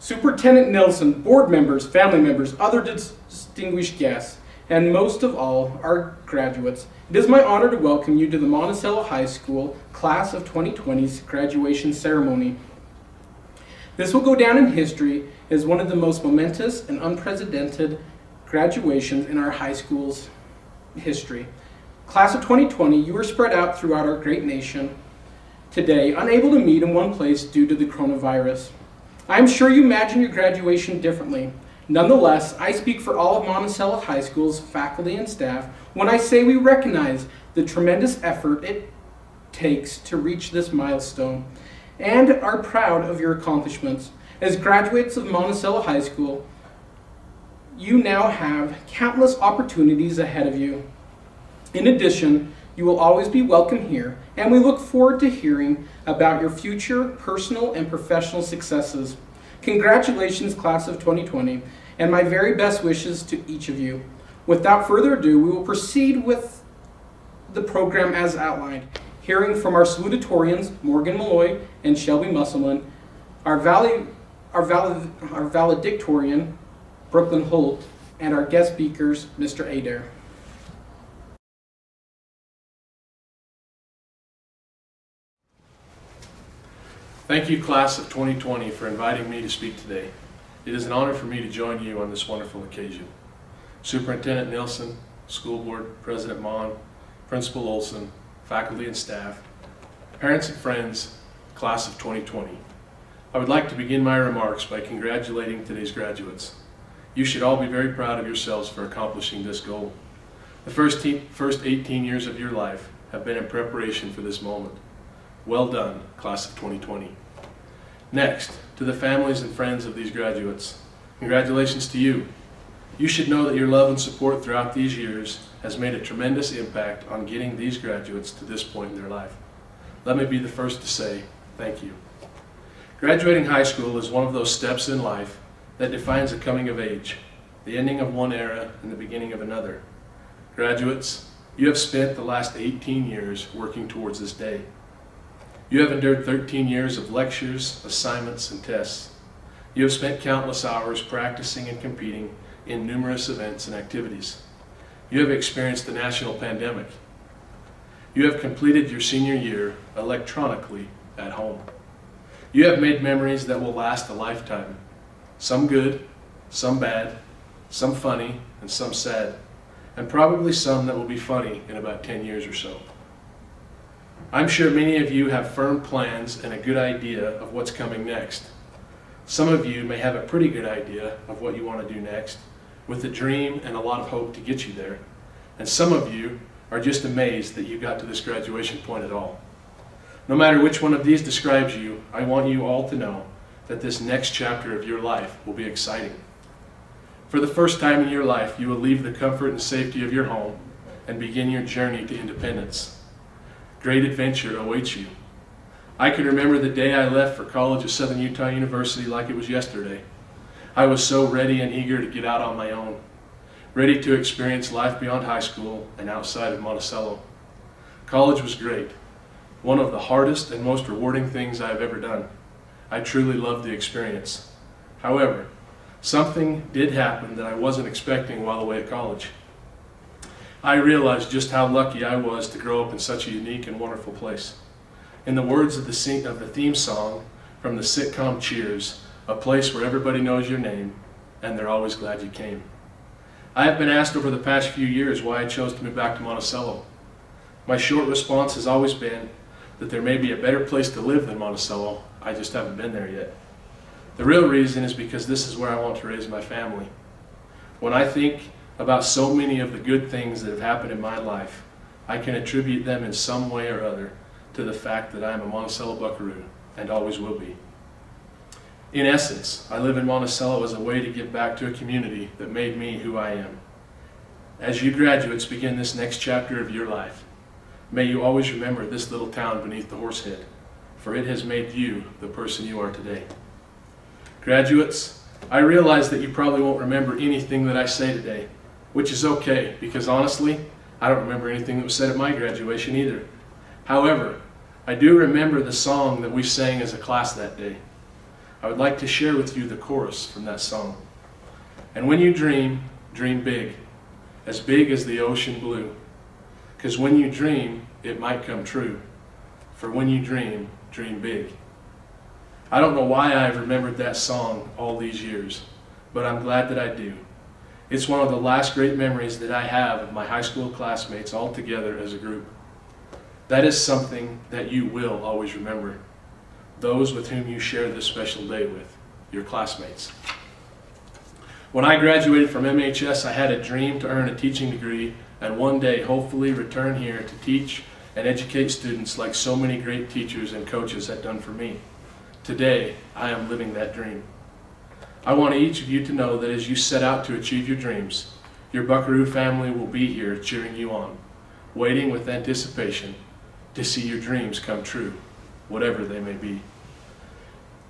Superintendent Nelson, board members, family members, other distinguished guests, and most of all, our graduates, it is my honor to welcome you to the Monticello High School Class of 2020's graduation ceremony. This will go down in history as one of the most momentous and unprecedented graduations in our high school's history. Class of 2020, you are spread out throughout our great nation today, unable to meet in one place due to the coronavirus. I am sure you imagine your graduation differently. Nonetheless, I speak for all of Monticello High School's faculty and staff when I say we recognize the tremendous effort it takes to reach this milestone and are proud of your accomplishments. As graduates of Monticello High School, you now have countless opportunities ahead of you. In addition, you will always be welcome here, and we look forward to hearing about your future personal and professional successes. Congratulations, Class of 2020, and my very best wishes to each of you. Without further ado, we will proceed with the program as outlined, hearing from our salutatorians, Morgan Malloy and Shelby Musselman, our valedictorian, Brooklyn Holt, and our guest speakers, Mr. Adair. Thank you, Class of 2020, for inviting me to speak today. It is an honor for me to join you on this wonderful occasion. Superintendent Nilsson, School Board President Mon, Principal Olson, faculty and staff, parents and friends, Class of 2020. I would like to begin my remarks by congratulating today's graduates. You should all be very proud of yourselves for accomplishing this goal. The first 18 years of your life have been in preparation for this moment. Well done, Class of 2020. Next, to the families and friends of these graduates, congratulations to you. You should know that your love and support throughout these years has made a tremendous impact on getting these graduates to this point in their life. Let me be the first to say thank you. Graduating high school is one of those steps in life that defines a coming of age, the ending of one era and the beginning of another. Graduates, you have spent the last 18 years working towards this day. You have endured 13 years of lectures, assignments, and tests. You have spent countless hours practicing and competing in numerous events and activities. You have experienced the national pandemic. You have completed your senior year electronically at home. You have made memories that will last a lifetime. Some good, some bad, some funny, and some sad, and probably some that will be funny in about 10 years or so. I'm sure many of you have firm plans and a good idea of what's coming next. Some of you may have a pretty good idea of what you want to do next, with a dream and a lot of hope to get you there. And some of you are just amazed that you got to this graduation point at all. No matter which one of these describes you, I want you all to know that this next chapter of your life will be exciting. For the first time in your life, you will leave the comfort and safety of your home and begin your journey to independence. Great adventure awaits you. I can remember the day I left for college at Southern Utah University like it was yesterday. I was so ready and eager to get out on my own, ready to experience life beyond high school and outside of Monticello. College was great, one of the hardest and most rewarding things I have ever done. I truly loved the experience. However, something did happen that I wasn't expecting while away at college. I realized just how lucky I was to grow up in such a unique and wonderful place. In the words of the theme song from the sitcom Cheers, a place where everybody knows your name and they're always glad you came. I have been asked over the past few years why I chose to move back to Monticello. My short response has always been that there may be a better place to live than Monticello, I just haven't been there yet. The real reason is because this is where I want to raise my family. When I think about so many of the good things that have happened in my life, I can attribute them in some way or other to the fact that I am a Monticello Buckaroo and always will be. In essence, I live in Monticello as a way to give back to a community that made me who I am. As you graduates begin this next chapter of your life, may you always remember this little town beneath the horsehead, for it has made you the person you are today. Graduates, I realize that you probably won't remember anything that I say today, which is okay, because honestly, I don't remember anything that was said at my graduation either. However, I do remember the song that we sang as a class that day. I would like to share with you the chorus from that song. And when you dream, dream big as the ocean blue. 'Cause when you dream, it might come true. For when you dream, dream big. I don't know why I've remembered that song all these years, but I'm glad that I do. It's one of the last great memories that I have of my high school classmates all together as a group. That is something that you will always remember. Those with whom you share this special day with, your classmates. When I graduated from MHS, I had a dream to earn a teaching degree and one day hopefully return here to teach and educate students like so many great teachers and coaches had done for me. Today, I am living that dream. I want each of you to know that as you set out to achieve your dreams, your Buckaroo family will be here cheering you on, waiting with anticipation to see your dreams come true, whatever they may be.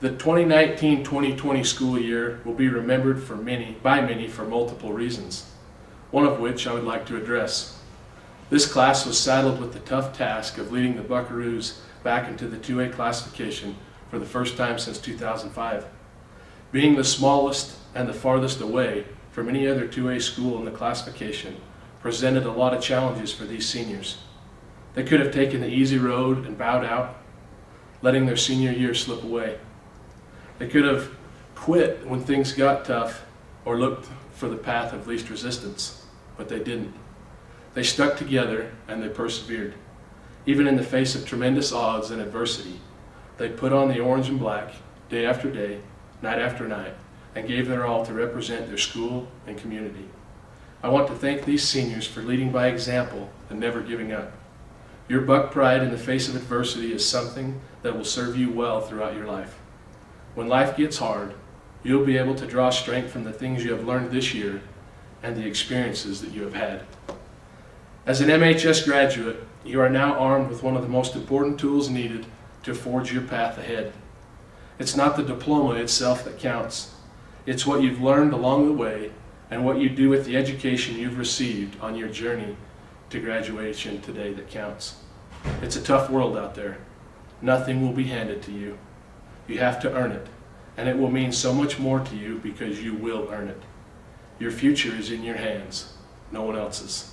The 2019-2020 school year will be remembered by many for multiple reasons, one of which I would like to address. This class was saddled with the tough task of leading the Buckaroos back into the 2A classification for the first time since 2005. Being the smallest and the farthest away from any other 2A school in the classification presented a lot of challenges for these seniors. They could have taken the easy road and bowed out, letting their senior year slip away. They could have quit when things got tough or looked for the path of least resistance, but they didn't. They stuck together and they persevered. Even in the face of tremendous odds and adversity, they put on the orange and black day after day, night after night, and gave their all to represent their school and community. I want to thank these seniors for leading by example and never giving up. Your Buck pride in the face of adversity is something that will serve you well throughout your life. When life gets hard, you'll be able to draw strength from the things you have learned this year and the experiences that you have had. As an MHS graduate, you are now armed with one of the most important tools needed to forge your path ahead. It's not the diploma itself that counts. It's what you've learned along the way and what you do with the education you've received on your journey to graduation today that counts. It's a tough world out there. Nothing will be handed to you. You have to earn it, and it will mean so much more to you because you will earn it. Your future is in your hands, no one else's.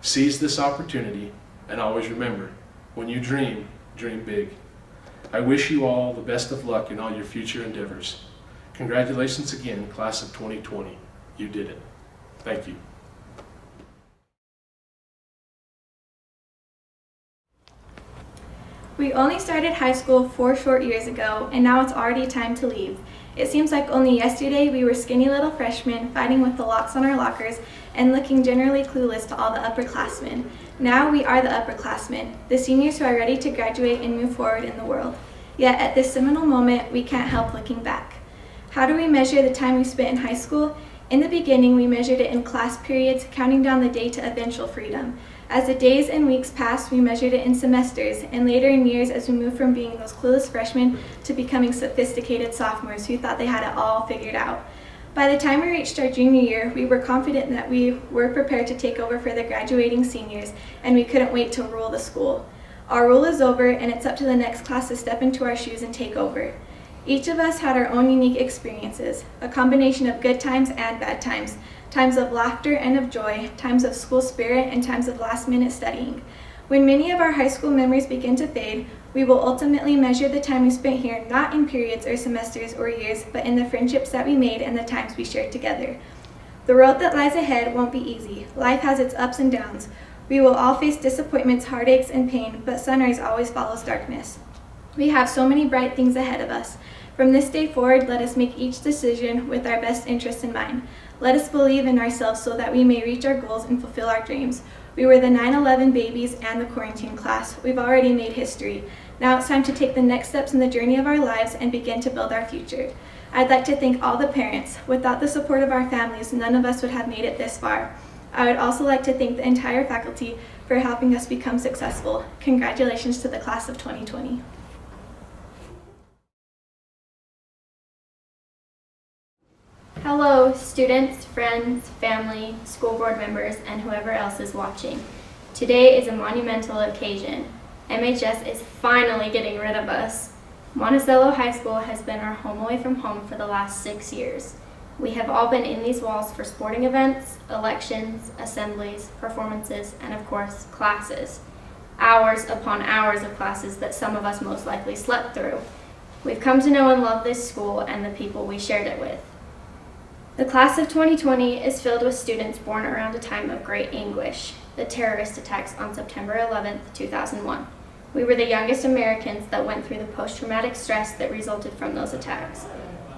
Seize this opportunity and always remember, when you dream, dream big. I wish you all the best of luck in all your future endeavors. Congratulations again, class of 2020. You did it. Thank you. We only started high school 4 short years ago, and now it's already time to leave. It seems like only yesterday we were skinny little freshmen fighting with the locks on our lockers and looking generally clueless to all the upperclassmen. Now we are the upperclassmen, the seniors who are ready to graduate and move forward in the world. Yet at this seminal moment, we can't help looking back. How do we measure the time we spent in high school? In the beginning, we measured it in class periods, counting down the day to eventual freedom. As the days and weeks passed, we measured it in semesters, and later in years as we moved from being those clueless freshmen to becoming sophisticated sophomores who thought they had it all figured out. By the time we reached our junior year, we were confident that we were prepared to take over for the graduating seniors, and we couldn't wait to rule the school. Our rule is over, and it's up to the next class to step into our shoes and take over. Each of us had our own unique experiences, a combination of good times and bad times, times of laughter and of joy, times of school spirit, and times of last-minute studying. When many of our high school memories begin to fade, we will ultimately measure the time we spent here not in periods or semesters or years, but in the friendships that we made and the times we shared together. The road that lies ahead won't be easy. Life has its ups and downs. We will all face disappointments, heartaches, and pain, but sunrise always follows darkness. We have so many bright things ahead of us. From this day forward, let us make each decision with our best interests in mind. Let us believe in ourselves so that we may reach our goals and fulfill our dreams. We were the 9/11 babies and the quarantine class. We've already made history. Now it's time to take the next steps in the journey of our lives and begin to build our future. I'd like to thank all the parents. Without the support of our families, none of us would have made it this far. I would also like to thank the entire faculty for helping us become successful. Congratulations to the class of 2020. Hello, students, friends, family, school board members, and whoever else is watching. Today is a monumental occasion. MHS is finally getting rid of us. Monticello High School has been our home away from home for the last 6 years. We have all been in these walls for sporting events, elections, assemblies, performances, and of course, classes. Hours upon hours of classes that some of us most likely slept through. We've come to know and love this school and the people we shared it with. The class of 2020 is filled with students born around a time of great anguish, the terrorist attacks on September 11th, 2001. We were the youngest Americans that went through the post-traumatic stress that resulted from those attacks.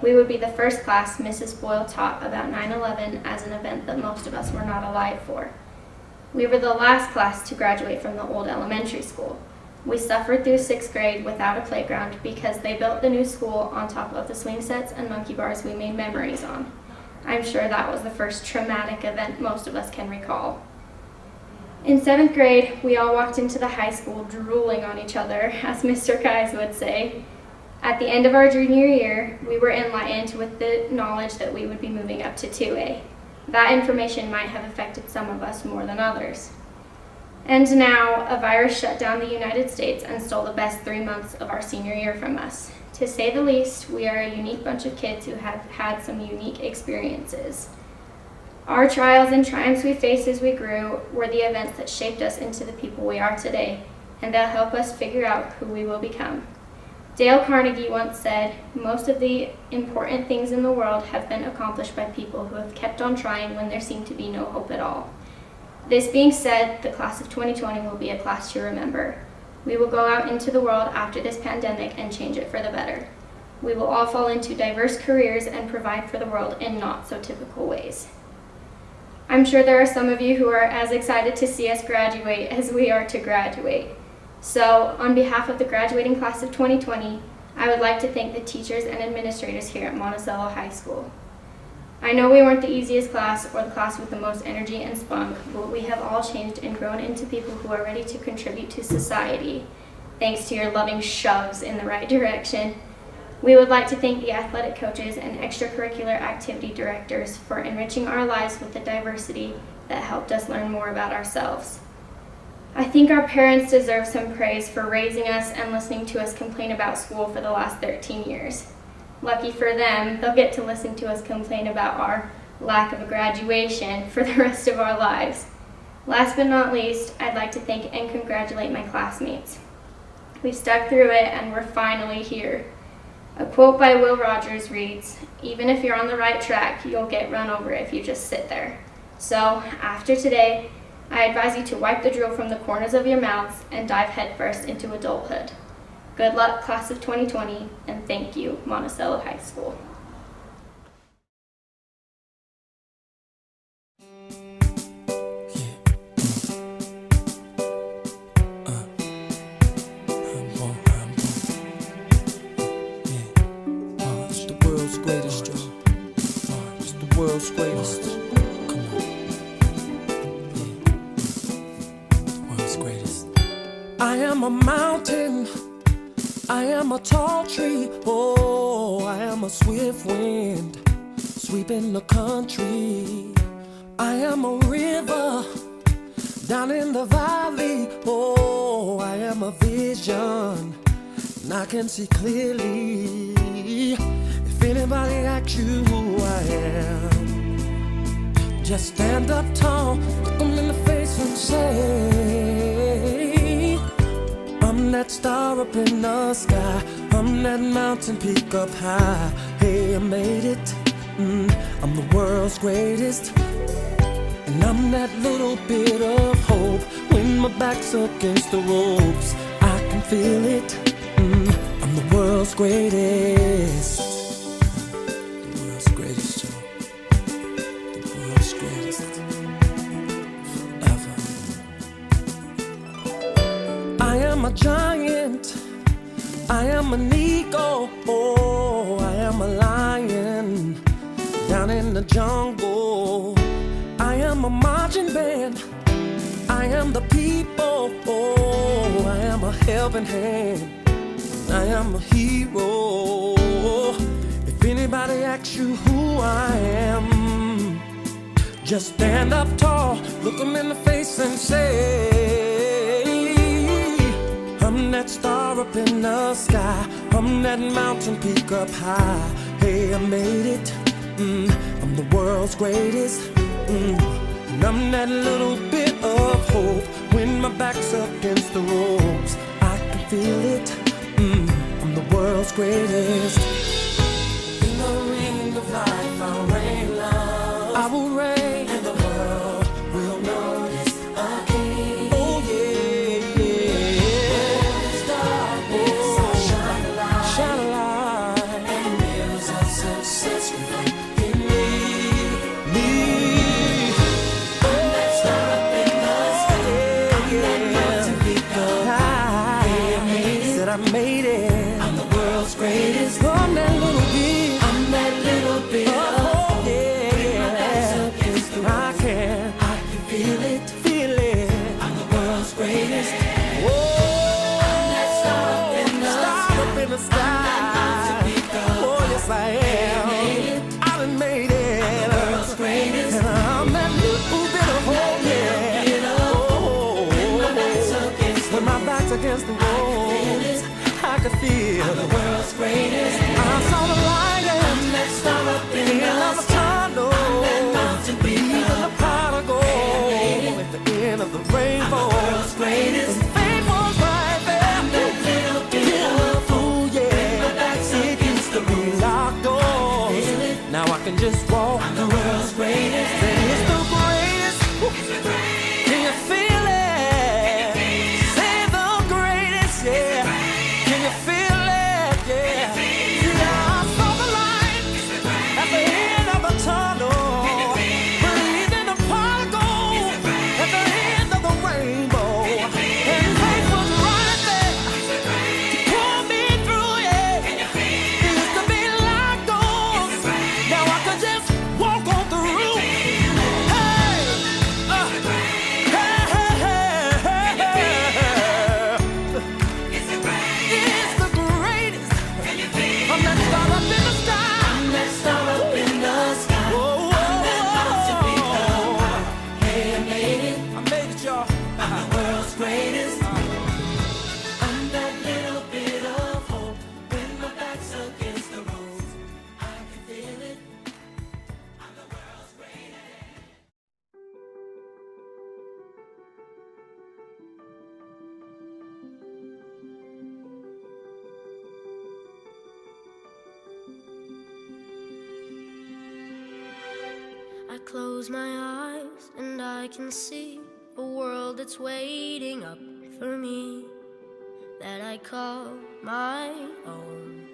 We would be the first class Mrs. Boyle taught about 9/11 as an event that most of us were not alive for. We were the last class to graduate from the old elementary school. We suffered through 6th grade without a playground because they built the new school on top of the swing sets and monkey bars we made memories on. I'm sure that was the first traumatic event most of us can recall. In 7th grade, we all walked into the high school drooling on each other, as Mr. Kais would say. At the end of our junior year, we were enlightened with the knowledge that we would be moving up to 2A. That information might have affected some of us more than others. And now, a virus shut down the United States and stole the best 3 months of our senior year from us. To say the least, we are a unique bunch of kids who have had some unique experiences. Our trials and triumphs we faced as we grew were the events that shaped us into the people we are today, and they'll help us figure out who we will become. Dale Carnegie once said, "Most of the important things in the world have been accomplished by people who have kept on trying when there seemed to be no hope at all." This being said, the class of 2020 will be a class to remember. We will go out into the world after this pandemic and change it for the better. We will all fall into diverse careers and provide for the world in not so typical ways. I'm sure there are some of you who are as excited to see us graduate as we are to graduate. So, on behalf of the graduating class of 2020, I would like to thank the teachers and administrators here at Monticello High School. I know we weren't the easiest class or the class with the most energy and spunk, but we have all changed and grown into people who are ready to contribute to society, thanks to your loving shoves in the right direction. We would like to thank the athletic coaches and extracurricular activity directors for enriching our lives with the diversity that helped us learn more about ourselves. I think our parents deserve some praise for raising us and listening to us complain about school for the last 13 years. Lucky for them, they'll get to listen to us complain about our lack of a graduation for the rest of our lives. Last but not least, I'd like to thank and congratulate my classmates. We've stuck through it and we're finally here. A quote by Will Rogers reads, "Even if you're on the right track, you'll get run over if you just sit there." So, after today, I advise you to wipe the drool from the corners of your mouths and dive headfirst into adulthood. Good luck, class of 2020, and thank you, Monticello High School. It's the world's greatest, it's the world's greatest. Come on. The world's greatest. I am a mountain, I am a tall tree, oh, I am a swift wind, sweeping the country. I am a river, down in the valley, oh, I am a vision, and I can see clearly. If anybody asks you who I am, just stand up tall, look them in the face and say, I'm that star up in the sky, I'm that mountain peak up high. Hey, I made it, I'm the world's greatest. And I'm that little bit of hope. When my back's against the ropes, I can feel it, I'm the world's greatest. The world's greatest, Joe. The world's greatest. Forever. I am a giant, I am an eagle, oh, I am a lion down in the jungle. I am a marching band, I am the people, oh, I am a helping hand, I am a hero. If anybody asks you who I am, just stand up tall, look them in the face and say, I'm that star up in the sky. I'm that mountain peak up high. Hey, I made it. I'm the world's greatest. And I'm that little bit of hope when my back's up against the ropes. I can feel it. I'm the world's greatest. In the ring of life, I'll reign love. I will reign, and the world will notice again. Oh yeah, yeah. It's darkness, I'll shine a light. Shine a light. And mirrors of success reflect in me. I'm that star up in the sky. I'm that mountain peak up high. Said I made it. I'm the world's greatest. I'm that little bit. I'm that little bit of hope. Yeah. I can feel it, feel it. I'm the world's greatest. Whoa. I'm that star up in the sky. Oh yes I am. I done made it. I'm the world's greatest. And I'm that little bit of hope. Yeah. Oh. When my back's against the wall, I could feel I'm the world's greatest. I saw the light and that star up in the tunnel. That mountain peak, even the prodigal at the end of the rainbow. I'm the world's greatest. And fame was right there. I'm that little bit of fool, yeah. My back's against the locked doors. Now I can just walk. I'm the world's greatest. Say it's the greatest. Can you feel it? Say the greatest, yeah. Can you feel it? Yeah. Yeah, I saw the light at the end of the tunnel. Believed in the prodigal at the end of the rainbow. And faith was right there to pull me through, yeah. It used to be locked doors. Now I can just walk on through. Hey, it's the greatest. I'm that star up in the sky. I'm that star up in the sky. Whoa, I'm that mountain peak up high. Hey, I made it. I made it, y'all. I'm the world's greatest. I'm that little bit of hope when my back's against the ropes. I can feel it. I'm the world's greatest. I close my eyes and I can see a world that's waiting up for me, that I call my own.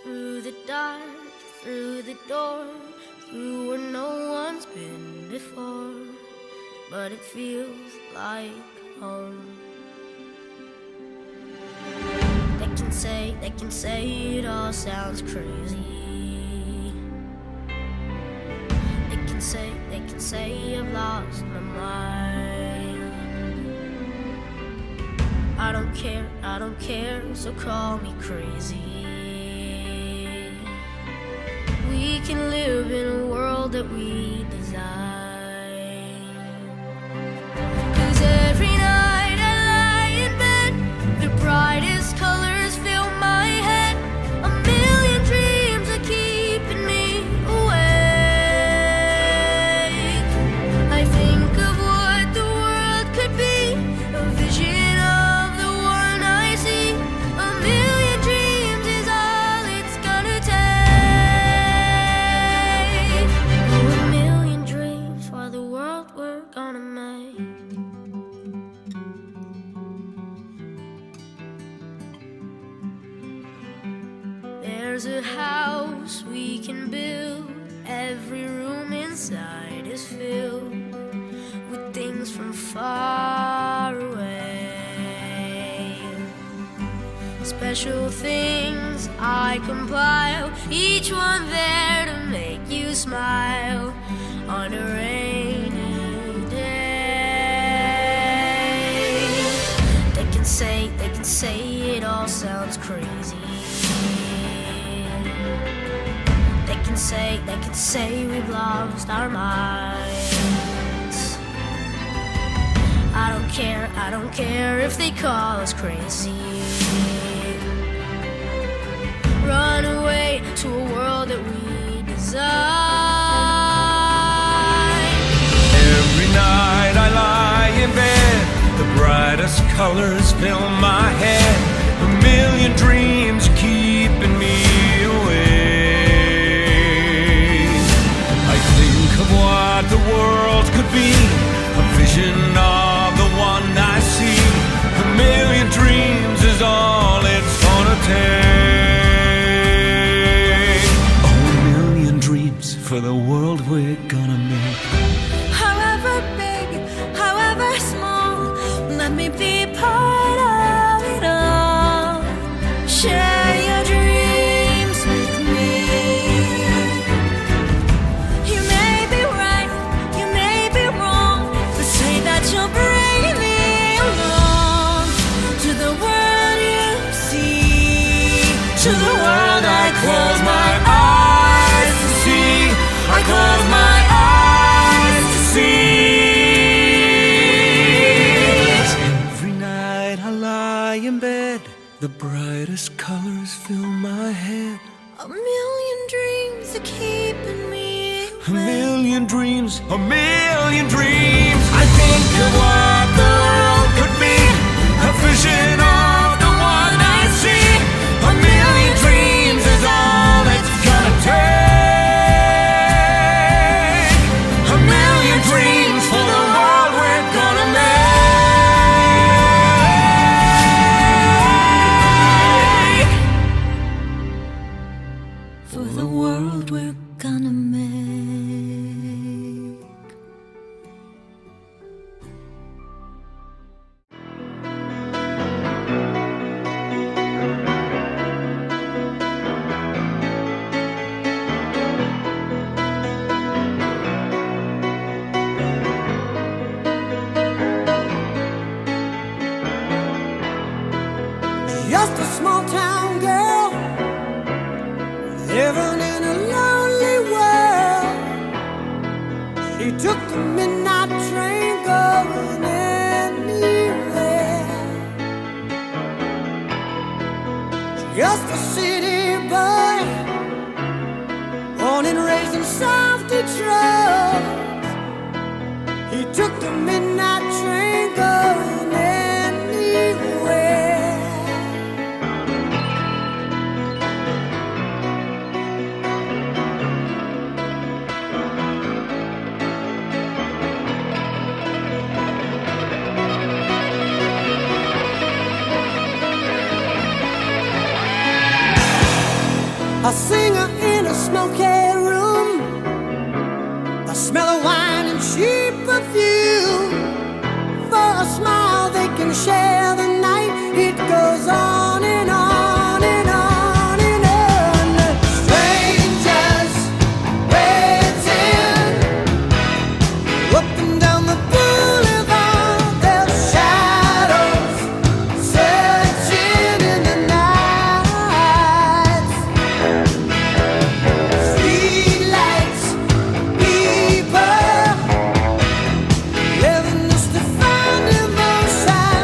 Through the dark, through the door, through where no one's been before, but it feels like home. They can say it all sounds crazy. They can say I've lost my mind. I don't care, so call me crazy. We can live in a world that we design. 'Cause every night I lie in bed, the brightest colors fill my head. A million dreams are keeping me awake. I think of what the world could be, a vision of the one I see. A million dreams is all it's gonna take. Oh, a million dreams for the world we're gonna make. There's a house we can build. Every room inside is filled with things from far away. Special things I compile, each one there to make you smile on a rainy day. They can say it all sounds crazy. They can say we've lost our minds. I don't I don't care if they call us crazy. Run away to a world that we design. Every night I lie in bed, the brightest colors fill my head. A million dreams keeping me awake. I think of what the world could be, a vision of the one I see. A million dreams is all it's gonna take. Oh, a million dreams for the world we're gonna make. However big, however small, let me be part of it all. Share your dreams with me. You may be right, you may be wrong, but say that you'll bring me along to the world you see, to the world I close my eyes to see. I close my eyes to see. Every night I lie in bed, the brightest colors fill my head. A million dreams are keeping me A million dreams, a million dreams. I think of what the world could be, a vision of the one I see. A million dreams is all it's gonna take. A million dreams for the world we're gonna make. for the world we're gonna make. Just a small town girl living in a lonely world. She took the midnight train going anywhere. Just a city boy, born and raised in South Detroit. He took the midnight train going anywhere. A singer in a smoky room, the smell of wine and cheap perfume. For a smile they can share the night. It goes on and on and on and on. Strangers waiting up and down the boulevard. Their shadows searching in the night. Streetlights, people living just to find emotion.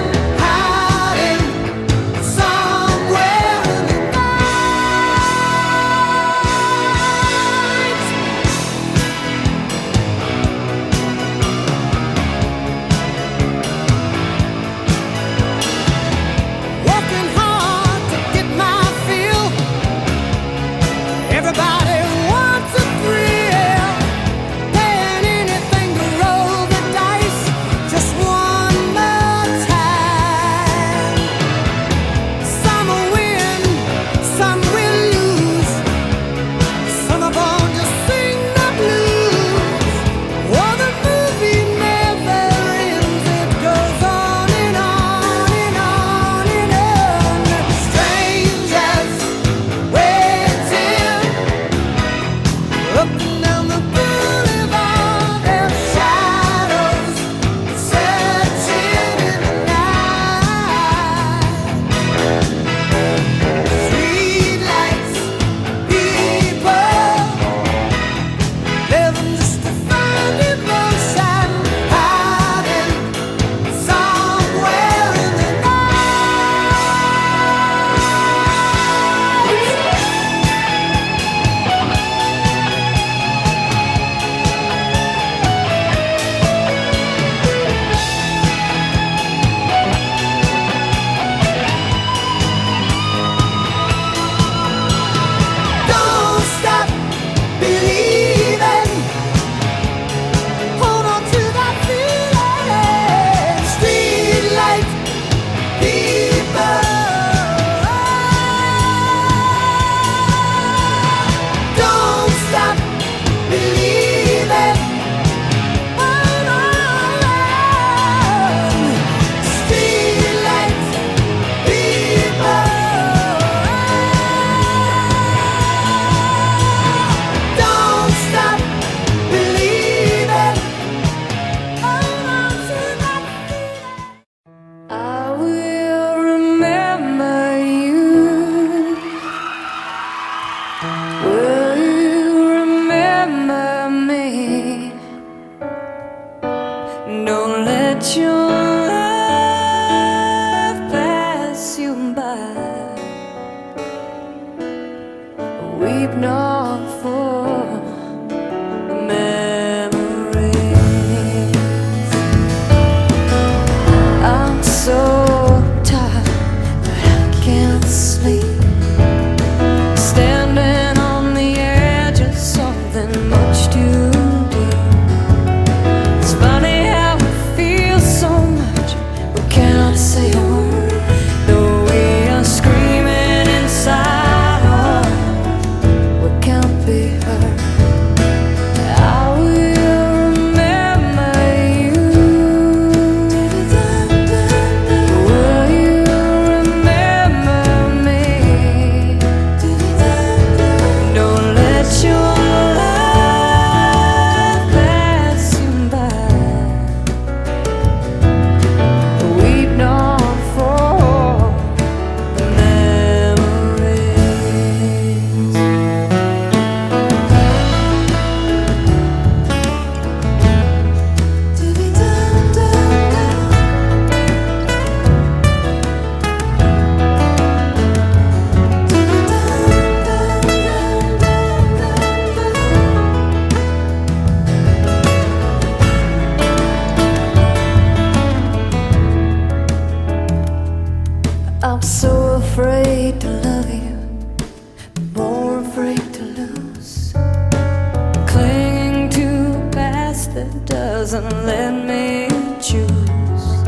hands and let me choose.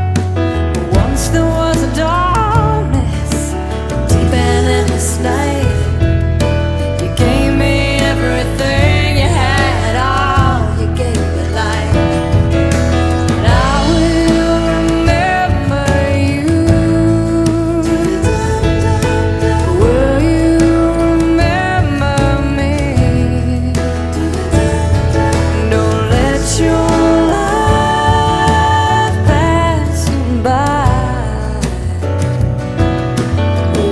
Once there was a darkness deep and endless night. You gave me everything you had, all you gave me life. And I will remember you. Will you remember me? Don't let your life pass you by.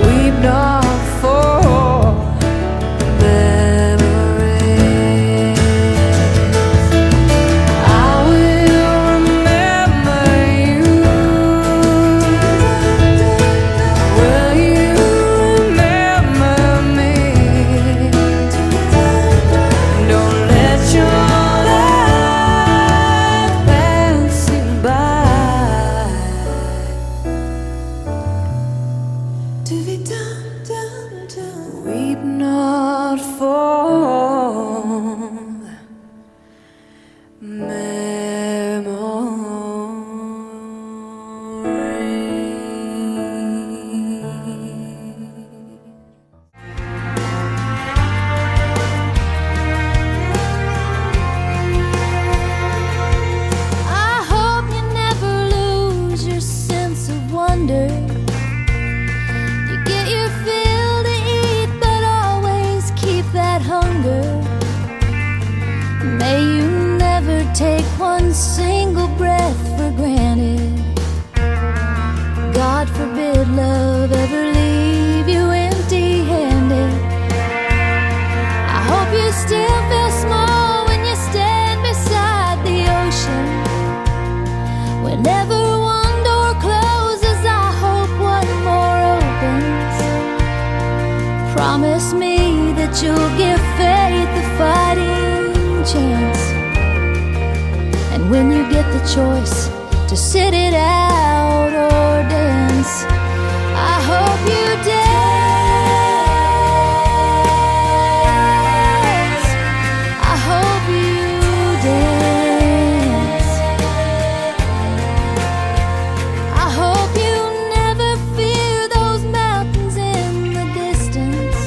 Weep not for memories. I will remember you. Will you remember me? Don't let your life pass you by. Weep not for memories. I hope you never lose your sense of wonder. You get your fill to eat, but always keep that hunger. May you never take one single breath for granted. God forbid love ever leave you empty-handed. I hope you still feel small when you stand beside the ocean. Whenever one door closes, I hope one more opens. Promise me that you'll give faith a fighting chance. And when you get the choice to sit it out or dance, I hope you dance. I hope you dance. I hope you never fear those mountains in the distance.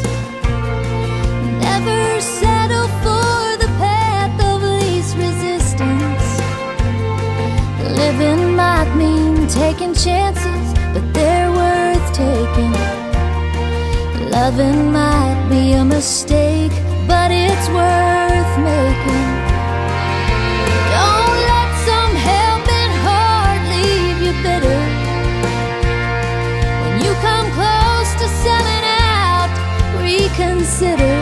Never settle for the path of least resistance. Living might mean taking chances, but they're worth taking. Loving might be a mistake, but it's worth making. Don't let some helping heart leave you bitter. When you come close to selling out, reconsider.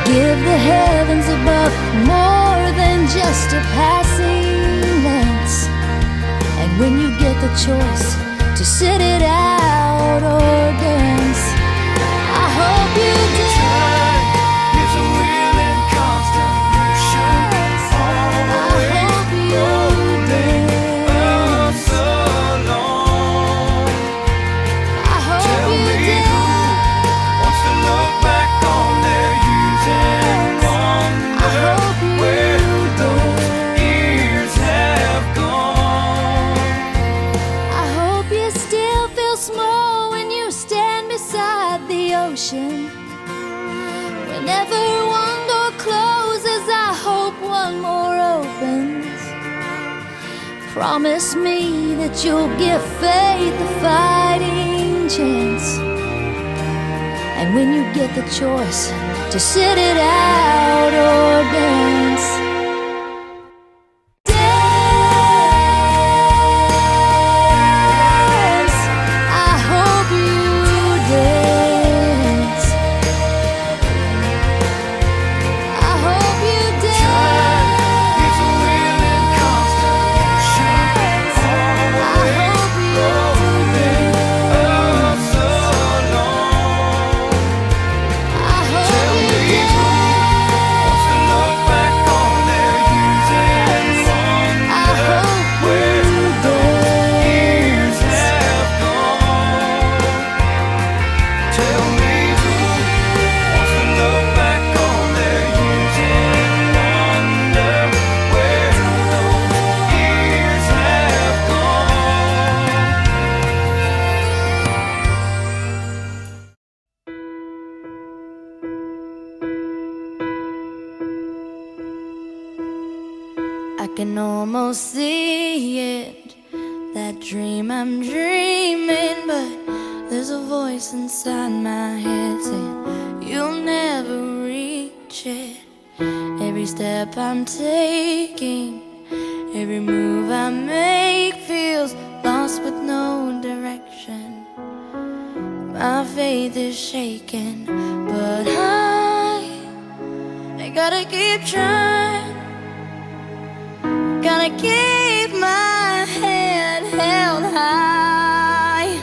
Give the heavens above more than just a passing glance. And when you get the choice to sit it out or dance, I hope you dance. Is a willing constant motion. Always I hope you rolling us dance. along. I hope Tell you me who dance. wants to look back on their years and I hope wonder you where those dance. years have gone. I hope you still feel small when you stand beside the ocean. Whenever one door closes, I hope one more opens. Promise me that you'll give faith a fighting chance. And when you get the choice to sit it out or dance, dance. I hope you dance. I hope you dance. Is a willing constant motion. I hope you Us along. I hope Tell you me who wants to look back can almost see it, that dream I'm dreaming, but there's a voice inside my head saying you'll never reach it. Every step I'm taking, every move I make feels lost with no direction. My faith is shaken, but I gotta keep trying. Gotta keep my head held high.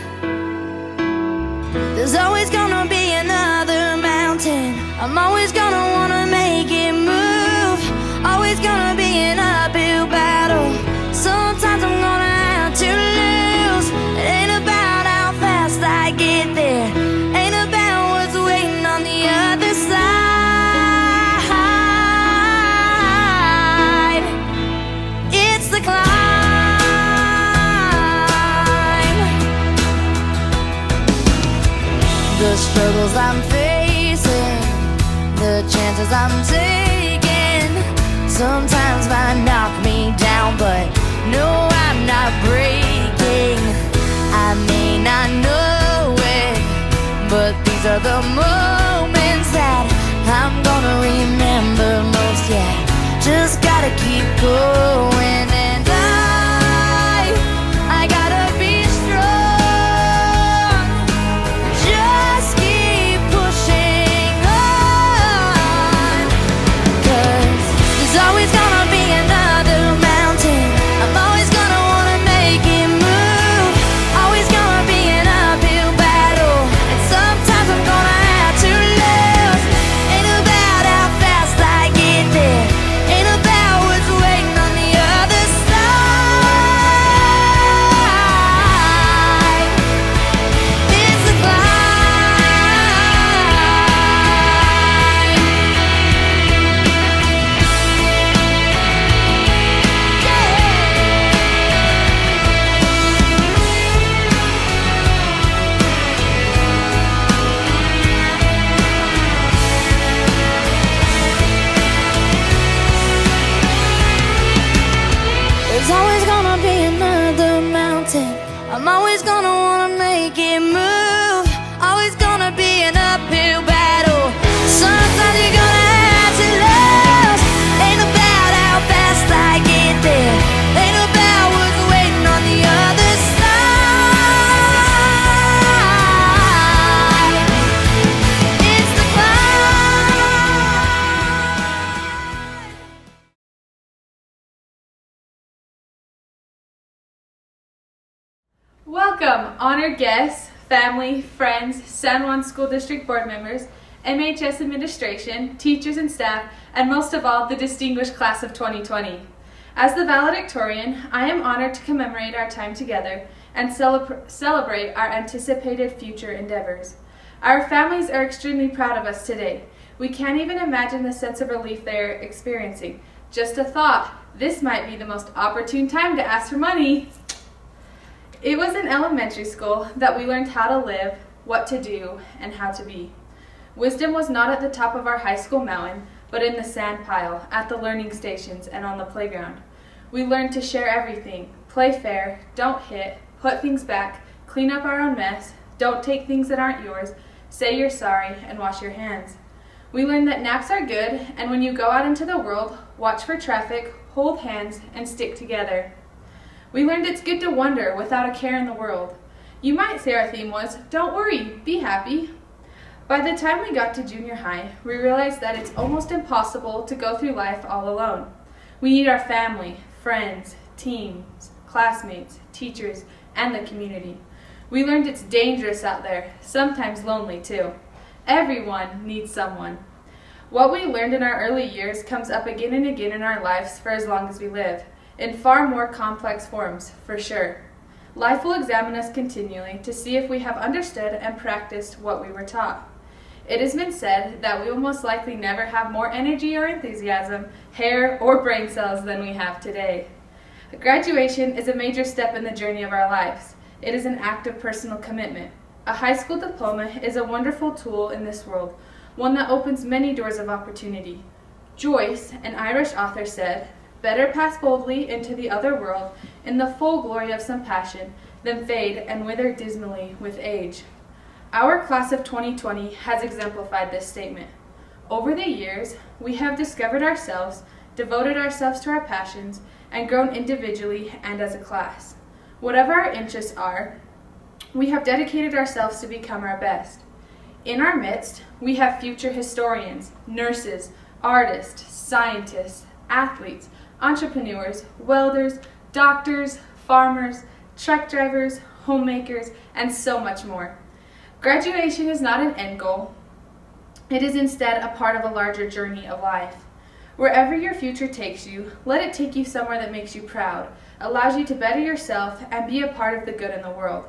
There's always gonna be another mountain. I'm always gonna wanna make it move. Always gonna be an uphill battle. Sometimes I'm gonna have to lose. It ain't about how fast I get there, ain't about what's waiting on the other side. It's the climb. The struggles I'm facing, the chances I'm taking, sometimes might knock me down, but no, I'm not breaking. I may not know it, but these are the moments that I'm gonna remember most. Yeah, just gotta keep going, and I gotta be strong. Just keep pushing on, 'cause there's always gonna be another mountain. I'm always gonna wanna make it move. Always gonna be an uphill battle, and sometimes I'm gonna have to lose. Ain't about how fast I get there, ain't about what's waiting on the other side. It's the There's always gonna be another mountain. I'm always gonna wanna make it move. Always gonna be an uphill battle. Sometimes you're gonna have to lose. Ain't about how fast I get there, ain't about what's waiting on the other side. It's the climb. Welcome, honored guests, family, friends, San Juan School District board members, MHS administration, teachers and staff, and most of all, the distinguished class of 2020. As the valedictorian, I am honored to commemorate our time together and celebrate our anticipated future endeavors. Our families are extremely proud of us today. We can't even imagine the sense of relief they are experiencing. Just a thought, this might be the most opportune time to ask for money. It was in elementary school that we learned how to live, what to do, and how to be. Wisdom was not at the top of our high school mountain, but in the sand pile, at the learning stations, and on the playground. We learned to share everything, play fair, don't hit, put things back, clean up our own mess, don't take things that aren't yours, say you're sorry, and wash your hands. We learned that naps are good, and when you go out into the world, watch for traffic, hold hands, and stick together. We learned it's good to wonder without a care in the world. You might say our theme was, don't worry, be happy. By the time we got to junior high, we realized that it's almost impossible to go through life all alone. We need our family, friends, teams, classmates, teachers, and the community. We learned it's dangerous out there, sometimes lonely too. Everyone needs someone. What we learned in our early years comes up again and again in our lives for as long as we live, in far more complex forms, for sure. Life will examine us continually to see if we have understood and practiced what we were taught. It has been said that we will most likely never have more energy or enthusiasm, hair, or brain cells than we have today. Graduation is a major step in the journey of our lives. It is an act of personal commitment. A high school diploma is a wonderful tool in this world, one that opens many doors of opportunity. Joyce, an Irish author, said, better pass boldly into the other world in the full glory of some passion than fade and wither dismally with age. Our class of 2020 has exemplified this statement. Over the years, we have discovered ourselves, devoted ourselves to our passions, and grown individually and as a class. Whatever our interests are, we have dedicated ourselves to become our best. In our midst, we have future historians, nurses, artists, scientists, athletes, entrepreneurs, welders, doctors, farmers, truck drivers, homemakers, and so much more. Graduation is not an end goal. It is instead a part of a larger journey of life. Wherever your future takes you, let it take you somewhere that makes you proud, allows you to better yourself, and be a part of the good in the world.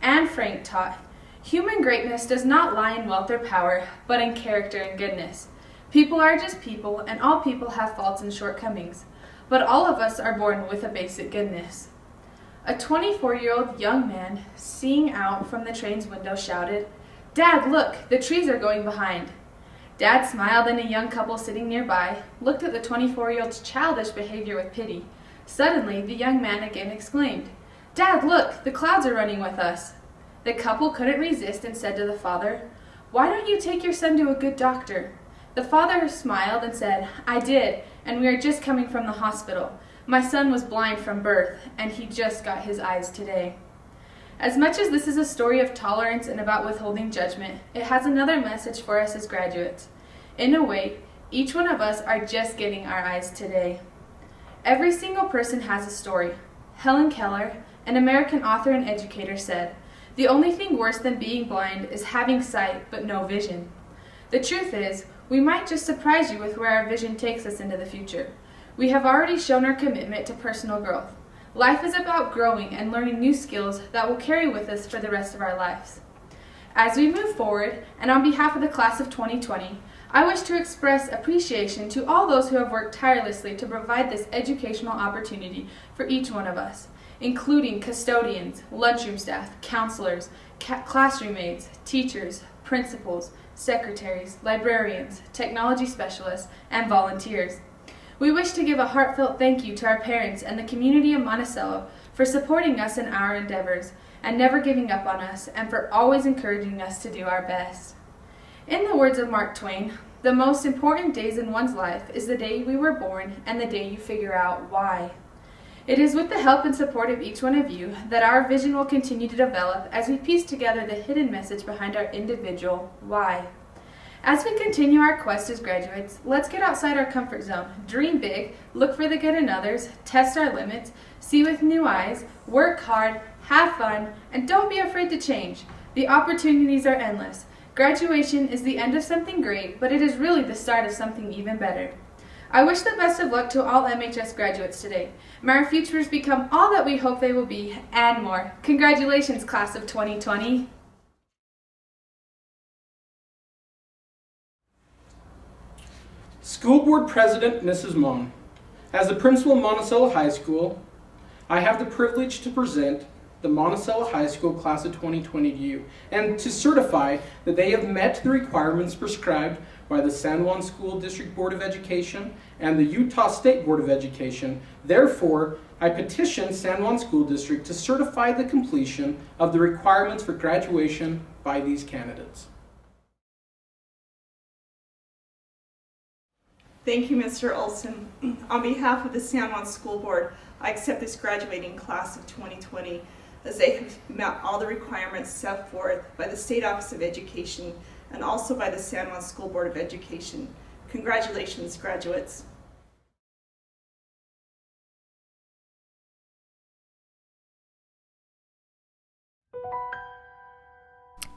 Anne Frank taught, "Human greatness does not lie in wealth or power, but in character and goodness. People are just people, and all people have faults and shortcomings, but all of us are born with a basic goodness." A 24-year-old young man, seeing out from the train's window, shouted, "Dad, look, the trees are going behind." Dad smiled, and a young couple sitting nearby looked at the 24-year-old's childish behavior with pity. Suddenly, the young man again exclaimed, "Dad, look, the clouds are running with us." The couple couldn't resist and said to the father, "Why don't you take your son to a good doctor?" The father smiled and said, "I did, and we are just coming from the hospital. My son was blind from birth, and he just got his eyes today." As much as this is a story of tolerance and about withholding judgment, it has another message for us as graduates. In a way, each one of us are just getting our eyes today. Every single person has a story. Helen Keller, an American author and educator, said, "The only thing worse than being blind is having sight but no vision." The truth is, we might just surprise you with where our vision takes us into the future. We have already shown our commitment to personal growth. Life is about growing and learning new skills that will carry with us for the rest of our lives. As we move forward, and on behalf of the class of 2020, I wish to express appreciation to all those who have worked tirelessly to provide this educational opportunity for each one of us, including custodians, lunchroom staff, counselors, classroom aides, teachers, principals, secretaries, librarians, technology specialists, and volunteers. We wish to give a heartfelt thank you to our parents and the community of Monticello for supporting us in our endeavors and never giving up on us, and for always encouraging us to do our best. In the words of Mark Twain, the most important days in one's life is the day we were born and the day you figure out why. It is with the help and support of each one of you that our vision will continue to develop as we piece together the hidden message behind our individual why. As we continue our quest as graduates, let's get outside our comfort zone, dream big, look for the good in others, test our limits, see with new eyes, work hard, have fun, and don't be afraid to change. The opportunities are endless. Graduation is the end of something great, but it is really the start of something even better. I wish the best of luck to all MHS graduates today. May our futures become all that we hope they will be, and more. Congratulations, class of 2020. School Board President Mrs. Mon, as the principal of Monticello High School, I have the privilege to present the Monticello High School Class of 2020 to you, and to certify that they have met the requirements prescribed by the San Juan School District Board of Education and the Utah State Board of Education. Therefore, I petition San Juan School District to certify the completion of the requirements for graduation by these candidates. Thank you, Mr. Olson. On behalf of the San Juan School Board, I accept this graduating class of 2020 as they have met all the requirements set forth by the State Office of Education and also by the San Juan School Board of Education. Congratulations, graduates.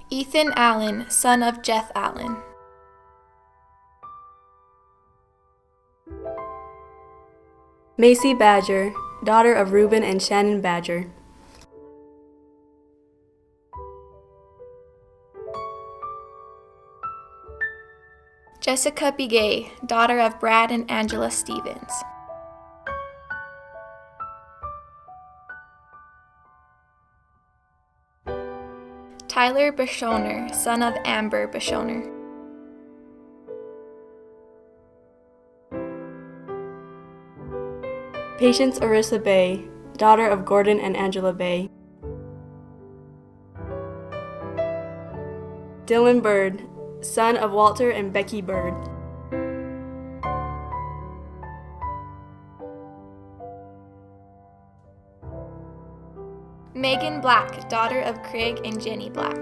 Ethan Allen, son of Jeff Allen. Macy Badger, daughter of Reuben and Shannon Badger. Jessica Begay, daughter of Brad and Angela Stevens. Tyler Bishoner, son of Amber Bishoner. Patience Arissa Bay, daughter of Gordon and Angela Bay. Dylan Bird, son of Walter and Becky Bird. Megan Black, daughter of Craig and Jenny Black.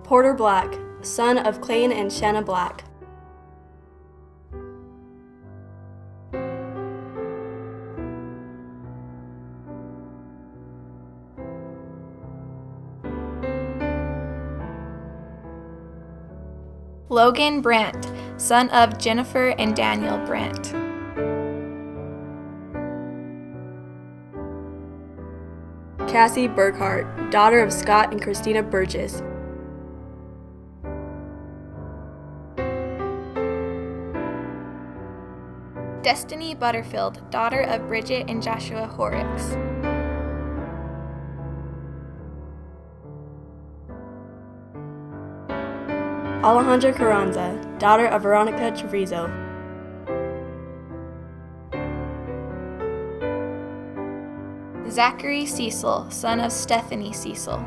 Porter Black, son of Clayton and Shanna Black. Logan Brandt, son of Jennifer and Daniel Brandt. Cassie Burkhart, daughter of Scott and Christina Burgess. Destiny Butterfield, daughter of Bridget and Joshua Horrocks. Alejandra Carranza, daughter of Veronica Trevizo. Zachary Cecil, son of Stephanie Cecil.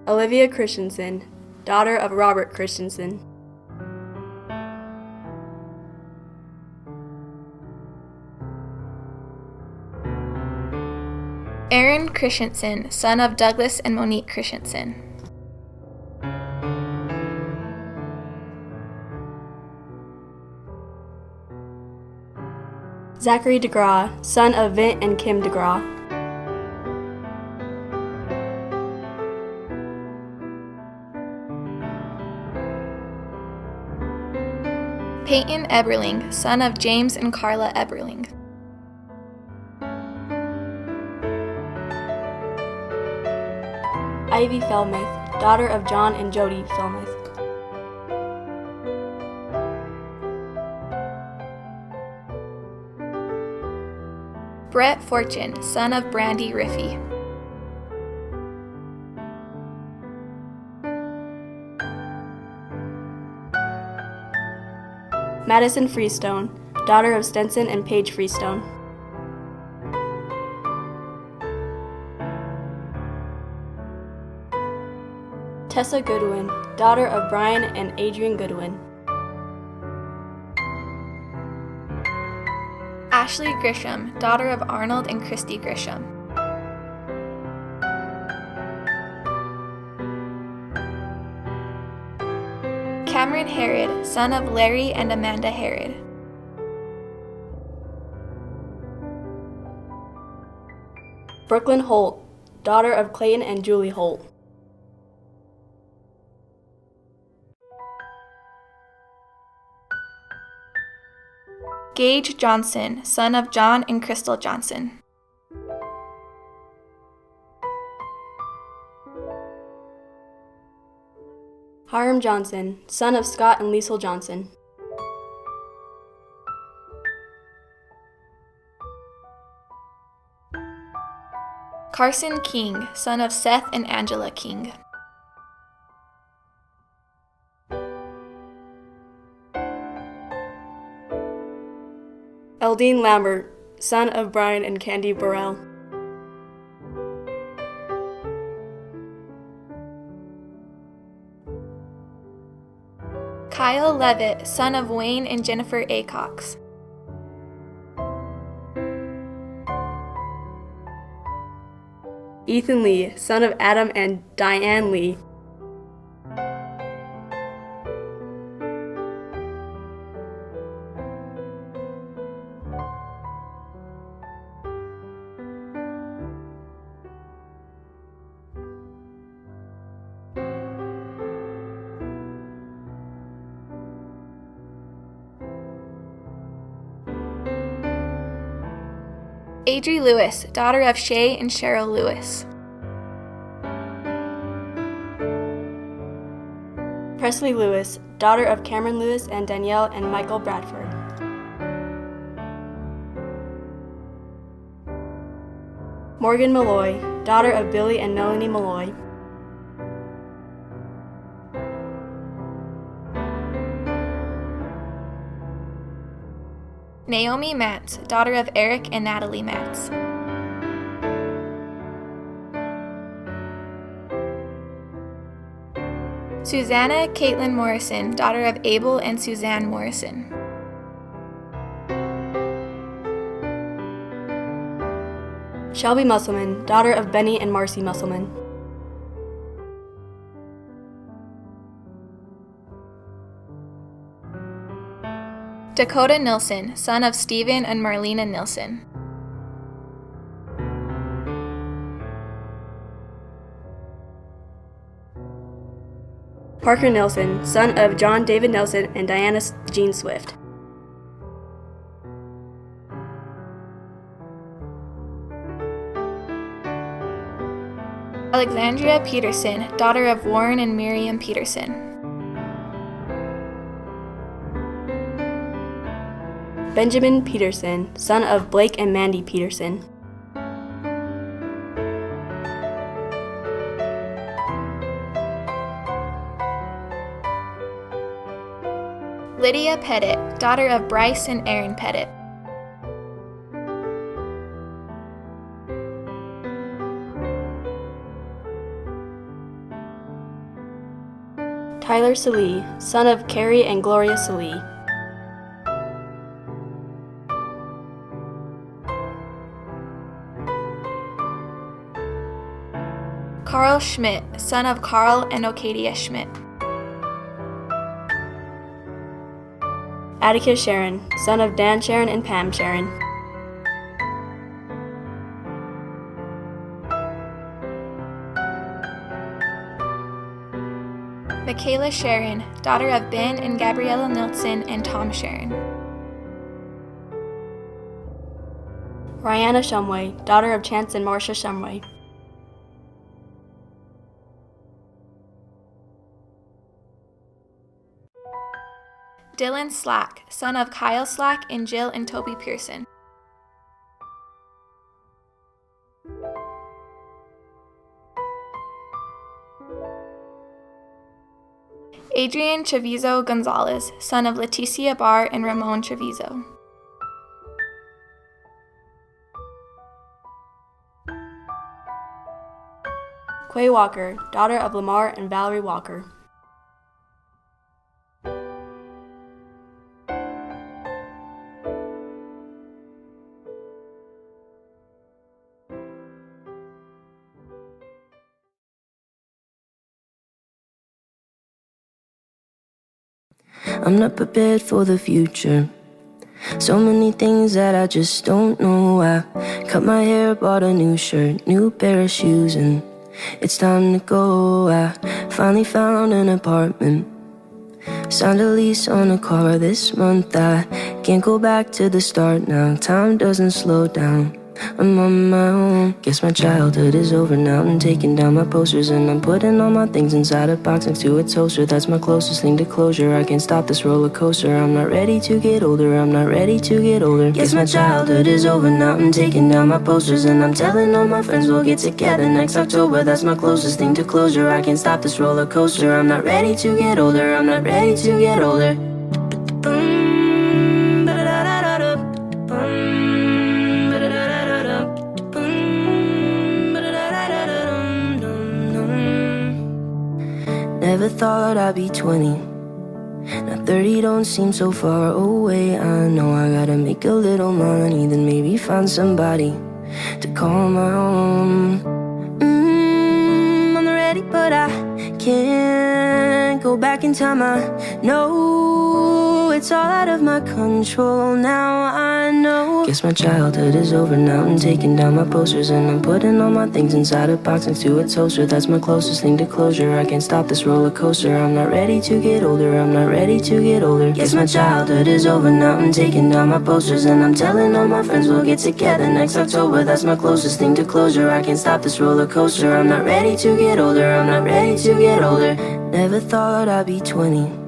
Olivia Christensen, daughter of Robert Christensen. Aaron Christensen, son of Douglas and Monique Christensen. Zachary DeGraw, son of Vint and Kim DeGraw. Peyton Eberling, son of James and Carla Eberling. Ivy Felmuth, daughter of John and Jody Felmuth. Brett Fortune, son of Brandy Riffey. Madison Freestone, daughter of Stenson and Paige Freestone. Tessa Goodwin, daughter of Brian and Adrian Goodwin. Ashley Grisham, daughter of Arnold and Christy Grisham. Cameron Herod, son of Larry and Amanda Herod. Brooklyn Holt, daughter of Clayton and Julie Holt. Gage Johnson, son of John and Crystal Johnson. Hiram Johnson, son of Scott and Liesel Johnson. Carson King, son of Seth and Angela King. Eldine Lambert, son of Brian and Candy Burrell. Kyle Levitt, son of Wayne and Jennifer A. Cox. Ethan Lee, son of Adam and Diane Lee. Adri Lewis, daughter of Shay and Cheryl Lewis. Presley Lewis, daughter of Cameron Lewis and Danielle and Michael Bradford. Morgan Malloy, daughter of Billy and Melanie Malloy. Naomi Matz, daughter of Eric and Natalie Matz. Susanna Caitlin Morrison, daughter of Abel and Suzanne Morrison. Shelby Musselman, daughter of Benny and Marcy Musselman. Dakota Nilsson, son of Stephen and Marlena Nilsson. Parker Nilsson, son of John David Nelson and Diana Jean Swift. Alexandria Peterson, daughter of Warren and Miriam Peterson. Benjamin Peterson, son of Blake and Mandy Peterson. Lydia Pettit, daughter of Bryce and Aaron Pettit. Tyler Salee, son of Carrie and Gloria Salee. Carl Schmidt, son of Carl and Ocadia Schmidt. Atticus Sharon, son of Dan Sharon and Pam Sharon. Michaela Sharon, daughter of Ben and Gabriella Nilsson and Tom Sharon. Rihanna Shumway, daughter of Chance and Marcia Shumway. Dylan Slack, son of Kyle Slack and Jill and Toby Pearson. Adrian Treviso Gonzalez, son of Leticia Barr and Ramon Treviso. Quay Walker, daughter of Lamar and Valerie Walker. I'm not prepared for the future. So many things that I just don't know. I cut my hair, bought a new shirt, new pair of shoes, and it's time to go. I finally found an apartment, signed a lease on a car this month. I can't go back to the start now. Time doesn't slow down. I'm on my own. Guess my childhood is over now. I'm taking down my posters and I'm putting all my things inside a box next to a toaster. That's my closest thing to closure. I can't stop this roller coaster. I'm not ready to get older. I'm not ready to get older. Guess my childhood is over now. I'm taking down my posters and I'm telling all my friends we'll get together next October. That's my closest thing to closure. I can't stop this roller coaster. I'm not ready to get older. I'm not ready to get older. Never thought I'd be 20. Now 30 don't seem so far away. I know I gotta make a little money, then maybe find somebody to call my own. I'm ready, but I can't go back in time. I know it's all out of my control now. I know. Guess my childhood is over now. I'm taking down my posters and I'm putting all my things inside a box next to a toaster. That's my closest thing to closure. I can't stop this roller coaster. I'm not ready to get older. I'm not ready to get older. Guess my childhood is over now. I'm taking down my posters and I'm telling all my friends we'll get together next October. That's my closest thing to closure. I can't stop this roller coaster. I'm not ready to get older. I'm not ready to get older. Never thought I'd be 20.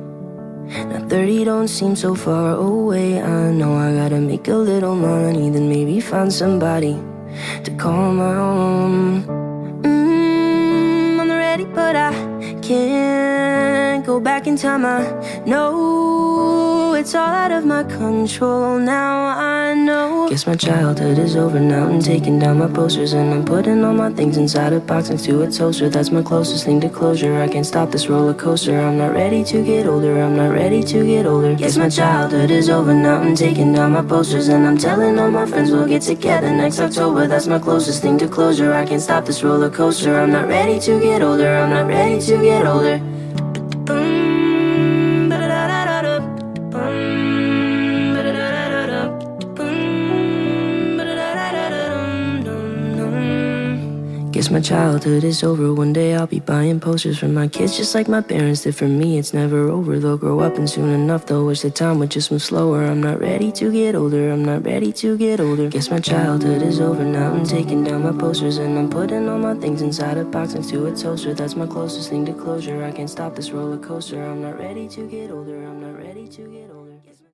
Now 30 don't seem so far away. I know I gotta make a little money, then maybe find somebody to call my own. can't go back in time. I know it's all out of my control now. I know. Guess my childhood is over now. I'm taking down my posters and I'm putting all my things inside a box next to a toaster. That's my closest thing to closure. I can't stop this roller coaster. I'm not ready to get older. I'm not ready to get older. Guess my childhood is over now. I'm taking down my posters and I'm telling all my friends we'll get together next October. That's my closest thing to closure. I can't stop this roller coaster. I'm not ready to get older. I'm not ready to get older. Guess my childhood is over. One day I'll be buying posters for my kids just like my parents did for me. It's never over. They'll grow up and soon enough they'll wish the time would just move slower. I'm not ready to get older. I'm not ready to get older. Guess my childhood is over now. I'm taking down my posters and I'm putting all my things inside a box next to a toaster. That's my closest thing to closure. I can't stop this roller coaster. I'm not ready to get older. I'm not ready to get older.